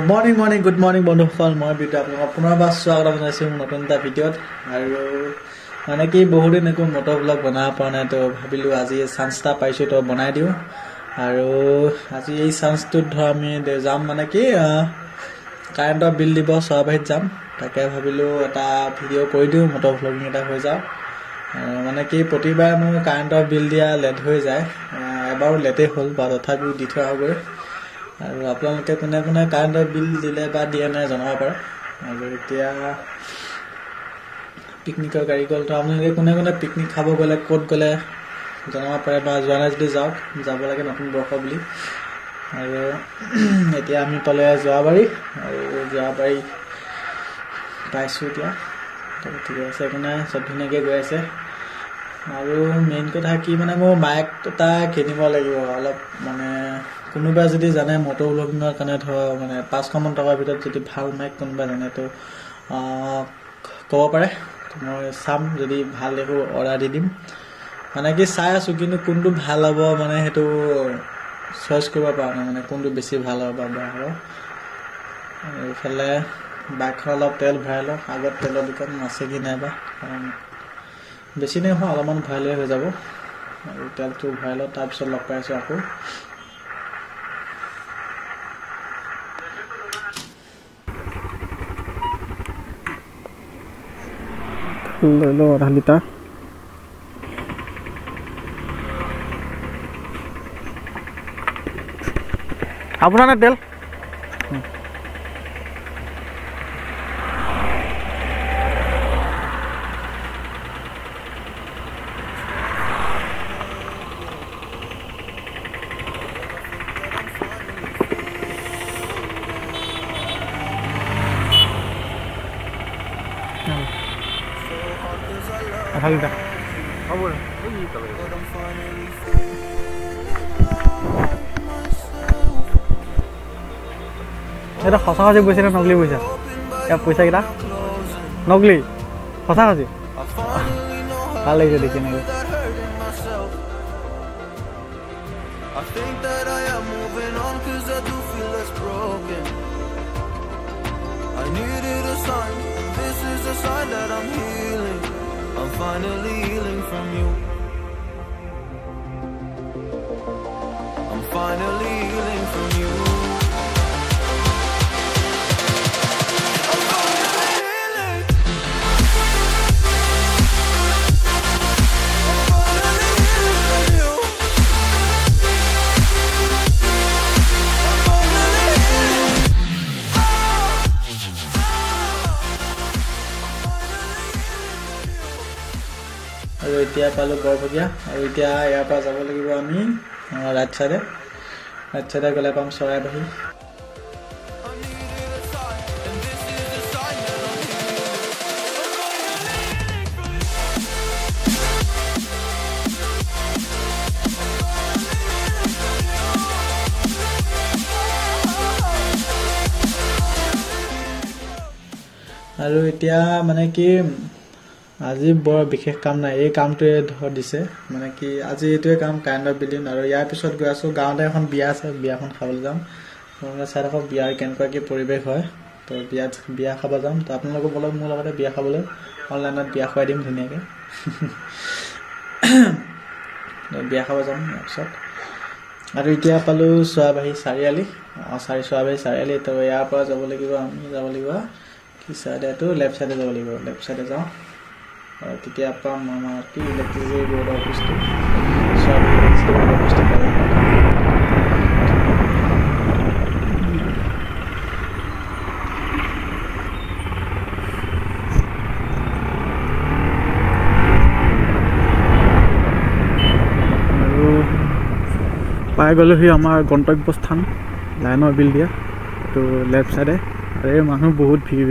Morning, good morning, বন্ধুসকল মই বিটু আপোনালোকক পুনৰবাৰ স্বাগতম জনাইছো নতুন এটা ভিডিঅ'ত আৰু মানে কি বহুত দিন একো মটৰ ব্লগ বনাব পৰা নাই তো ভাবিলো আজি চান্সটা পাইছো তো বনাই দিও আৰু আজি এই চান্সটোত ধৰ আমি যাম মানে কি কাৰেণ্টৰ বিল দিব সবাইত যাম তাকে ভাবিলো এটা ভিডিঅ' কৰি দিও মটৰ ব্লগিং এটা হৈ যাওক মানে কি প্ৰতিবাৰ মোৰ কাৰেণ্টৰ বিল দিয়া লেট হৈ যায় এবাৰ লেটে হ'ল বা তথাপিও দি থোৱা হৈ আৰু আপোনালোকে কোনে কোনে কাৰেণ্টৰ বিল দিলে বা দিয়া নাই জনাব পাৰে আৰু এতিয়া পিকনিকৰ গাড়ী গ'ল তো আপোনালোকে কোনে কোনে পিকনিক খাব গ'লে ক'ত গ'লে জনাব পাৰে বা যোৱা নাই যদি যাব লাগে নতুন বৰ্ষ বুলি আৰু এতিয়া আমি পালে যোৱাবাৰী আৰু যোৱাবাৰী পাইছোঁ এতিয়া তো ঠিক আছে কোনে চব ধুনীয়াকৈ গৈ আছে আৰু মেইন কথা কি মানে মোৰ মাইক এটা কিনিব লাগিব অলপ মানে কোনোবা যদি জানে মটৰ ব্লগিঙৰ কাৰণে ধৰ মানে 500 মান টকাৰ ভিতৰত যদি ভাল মাইক কোনোবা জানে তো ক'ব পাৰে মই চাম যদি ভাল দেখো অৰ্ডাৰ দি দিম মানে কি চাই আছো কিন্তু কোনটো ভাল হ'ব মানে হেতু চয়েস কৰিব পৰা নাই মানে কোনটো বেছি ভাল হ'ব বা বেয়া হ'ব এইফালে বাইকখন অলপ তেল ভৰাই লওক আগত তেলৰ দোকান আছে কি নাই বা বেছি নাই হয় অলপমান ভৰালে হৈ যাব আৰু তেলটো ভৰাই লওক তাৰপিছত লগ পাইছোঁ আকৌ लो आधा लीटर अपना ना तेल आधा लीटर এটা সঁচা সঁচি পইচা না নকলি পইচা ইয়াৰ পইচা কেইটা নকলি সঁচা সঁচি ভাল লাগিছে দেখি নেকি I'm finally healing from you. I'm finally healing from you. I'm finally healing. I'm finally healing from you. I'm finally healing. আৰু এতিয়া পালো বৰভগিয়া আৰু এতিয়া ইয়াৰ পৰা যাব লাগিব আমি ৰাইট সাইডে গ'লে পাম চৰাইবাহী আৰু এতিয়া মানে কি আজি বৰ বিশেষ কাম নাই এই কামটোৱে ধৰ দিছে মানে কি আজি এইটোৱে কাম কাৰেণ্টৰ বিল দিম আৰু ইয়াৰ পিছত গৈ আছো গাঁৱতে এখন বিয়া আছে বিয়াখন খাবলৈ যাম আপোনালোকে চাই থাকক বিয়াৰ কেনেকুৱা কি পৰিৱেশ হয় তো বিয়া খাব যাম তো আপোনালোকে বলক মোৰ লগতে বিয়া খাবলৈ অনলাইনত বিয়া খুৱাই দিম ধুনীয়াকৈ বিয়া খাব যাম তাৰপিছত আৰু এতিয়া পালোঁ চৰাইবাহী চাৰিআলি চৰাইবাহী চাৰিআলি তো ইয়াৰ পৰা যাব লাগিব আমি যাব লাগিব কি চাইডে তো লেফ্ট চাইডে যাব লাগিব লেফ্ট চাইডে যাওঁ তেতিয়া পাম আমাৰ কি ইলেক্ট্ৰিচিটি বৰ্ডৰ অফিচটো আৰু পাই গ'লোহি আমাৰ গন্তব্যস্থান লাইনৰ বিল দিয়া তো লেফ্ট চাইডে আৰু এই মানুহ বহুত ভিৰ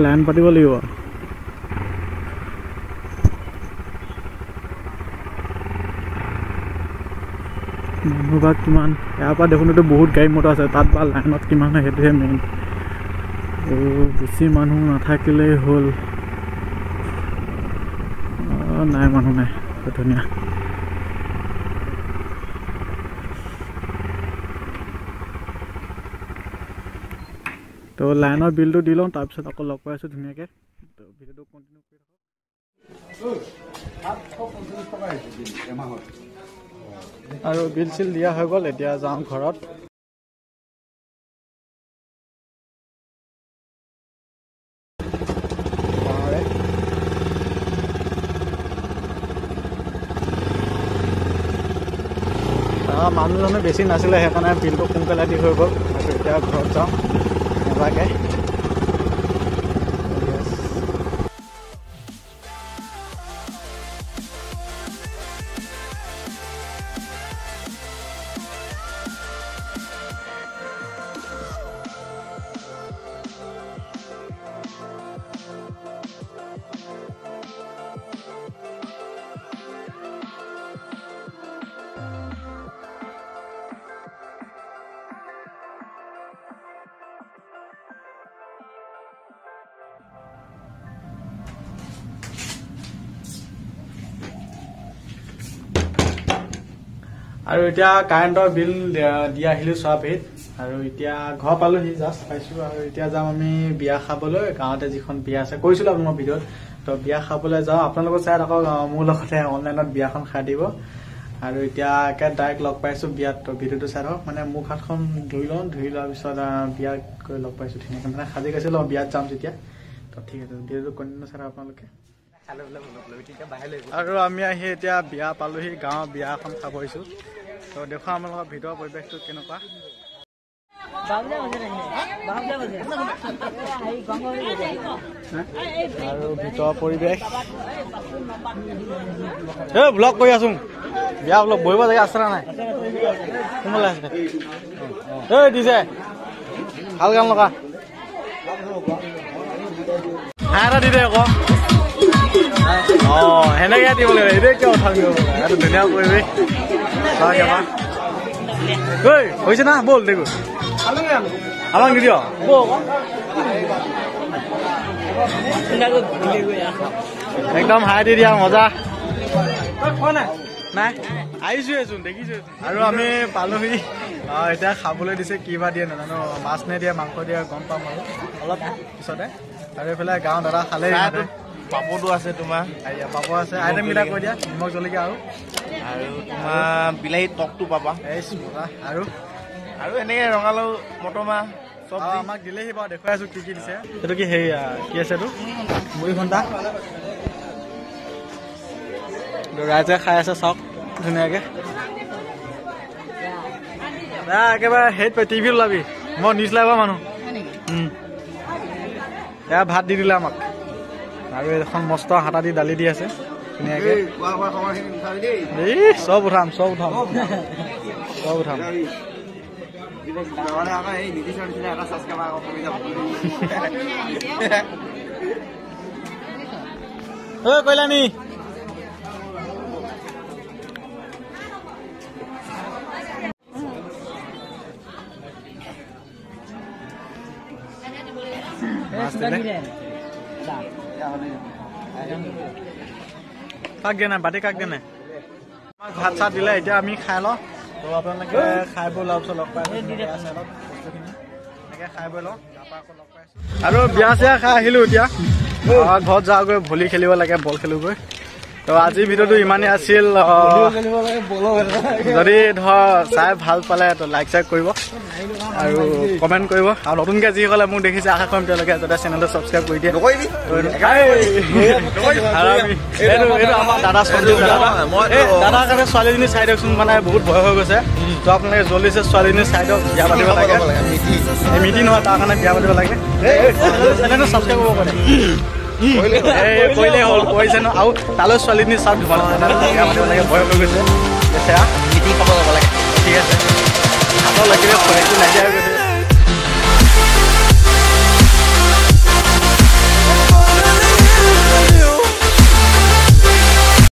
লাইন পাতিব লাগিব মানুহ বা কিমান ইয়াৰ পৰা দেখোনতো বহুত গাড়ী মটৰ আছে তাত বা লাইনত কিমান হয় সেইটোহে মেইন বেছি মানুহ নাথাকিলেই হ'ল নাই মানুহ নাই ধুনীয়া তো লাইনৰ বিলটো দি লওঁ তাৰপিছত আকৌ লগ পাই আছোঁ ধুনীয়াকৈ তো ভিডিঅ'টো কণ্টিনিউ কৰি থাকক আৰু বিল চিল দিয়া হৈ গ'ল এতিয়া যাওঁ ঘৰত মানুহজনে বেছি নাছিলে সেইকাৰণে বিলটো সোনকালে দি হৈ গ'ল আৰু এতিয়া ঘৰত যাওঁ নেলাগে আৰু এতিয়া কাৰেণ্টৰ বিল দি আহিলোঁ চোৱাপিত আৰু এতিয়া ঘৰ পালোহি জাষ্ট পাইছোঁ আৰু এতিয়া যাম আমি বিয়া খাবলৈ গাঁৱতে যিখন বিয়া আছে কৈছিলোঁ আপোনালোকৰ ভিডিঅ'ত তো বিয়া খাবলৈ যাওঁ আপোনালোকৰ চাই আকৌ মোৰ লগতে অনলাইনত বিয়াখন খাই দিব আৰু এতিয়া একে ডাইৰেক্ট লগ পাইছোঁ বিয়াত তো ভিডিঅ'টো চাই থাকক মানে মুখ হাতখন ধুই লওঁ ধুই লোৱাৰ পিছত বিয়াত গৈ লগ পাইছোঁ ধুনীয়াকৈ মানে সাজি কাচি লওঁ বিয়াত যাম যেতিয়া তো ঠিক আছে ভিডিঅ'টো কণ্টিনিউ চাই থাকক আপোনালোকে আৰু আমি আহি এতিয়া বিয়া পালোহি গাঁৱৰ বিয়া এখন খাব আহিছোঁ তো দেখুৱাম আপোনালোকৰ ভিতৰৰ পৰিৱেশটো কেনেকুৱা আৰু ভিতৰৰ পৰিৱেশ এই ব্লগ কৰি আছো বিয়া ব্লগ বহিব জেগা আছে নাই কোনলৈ আছে এই দিছে ভাল গান লগা হাঁহ এটা দি দে আকৌ সেনেকে দিব লাগিব এইটোৱে কিয় উঠাল দিব এইটো ধুনীয়া পৰিৱেশ হৈছে না বল দেখো আমাক নিদিয় একদম হাই দি দিয়া মজা নাই আহিছোৱেচোন দেখিছোৱেচোন আৰু আমি পালোহি এতিয়া খাবলৈ দিছে কি বা দিয়ে নাজানো মাছ নে দিয়ে মাংস দিয়ে গম পাম আৰু অলপ পিছতে আৰু এইফালে গাঁও দাদা খালে পাপৰটো আছে তোমাৰ পাপৰ আছে আইটেম কেইটা কৈ দিয়া নিমখ জলকীয়া আৰু তোমাৰ বিলাহী টকটো পাবা এই আৰু এনেকে ৰঙালাও মটৰ মাহ চব আমাক দিলেহি বাৰু দেখুৱাই আছো কি কি দিছে এইটো কি হেৰি কি আছে এইটো মুড়ি ঘণ্টা ৰাইজে খাই আছে চাওক ধুনীয়াকে একেবাৰে হেৰিত পাই টিভিত ওলাবি মই নিউজ লাইভৰ মানুহ এয়া ভাত দি দিলে আমাক আৰু এখন মস্ত হাতা দি দালি দি আছে ধুনীয়াকে চব উঠাম চব উঠাম চব উঠাম কইলানি কাক দিয়া নাই বাতি কাক দিয়া নাই আমাক ভাত চাত দিলে এতিয়া আমি খাই লওঁ তো আপোনালোকে খাই বৈ লোৱাৰ পিছত লগ পাই বস্তুখিনি এনেকৈ খাই বৈ লওঁ তাৰপৰা আকৌ লগ পাইছোঁ আৰু বিয়া চিয়া খাই আহিলোঁ এতিয়া ঘৰত যাওঁগৈ ভলী খেলিব লাগে বল খেলোগৈ তো আজিৰ ভিডিঅ'টো ইমানেই আছিল যদি ধৰ চাই ভাল পালে তো লাইক চাইক কৰিব আৰু কমেণ্ট কৰিব আৰু নতুনকৈ যিসকলে মোক দেখিছে আশা কৰিম তেওঁলোকে যাতে চেনেলটো ছাবস্ক্ৰাইব কৰি দিয়ে এইটো আমাৰ দাদা দাদাৰ কাৰণে ছোৱালীজনী চাই দিয়কচোন মানে বহুত ভয় হৈ গৈছে তো আপোনালোকে জল্দিছে ছোৱালীজনী চাই দিয়ক বিয়া পাতিব লাগে মিটিং নহয় তাৰ কাৰণে বিয়া পাতিব লাগে চেনেলটো ছাবস্ক্ৰাইব কৰিব পাৰে কৰিলেই হ'ল কৰিছে ন আৰু তালৈ ছোৱালীজনী চাওক বিয়া পাতিব লাগে ভয় হৈ গৈছে মিটিং খাব যাব লাগে ঠিক আছে হাতৰ লাগিলে নাইকিয়া হৈ গৈছে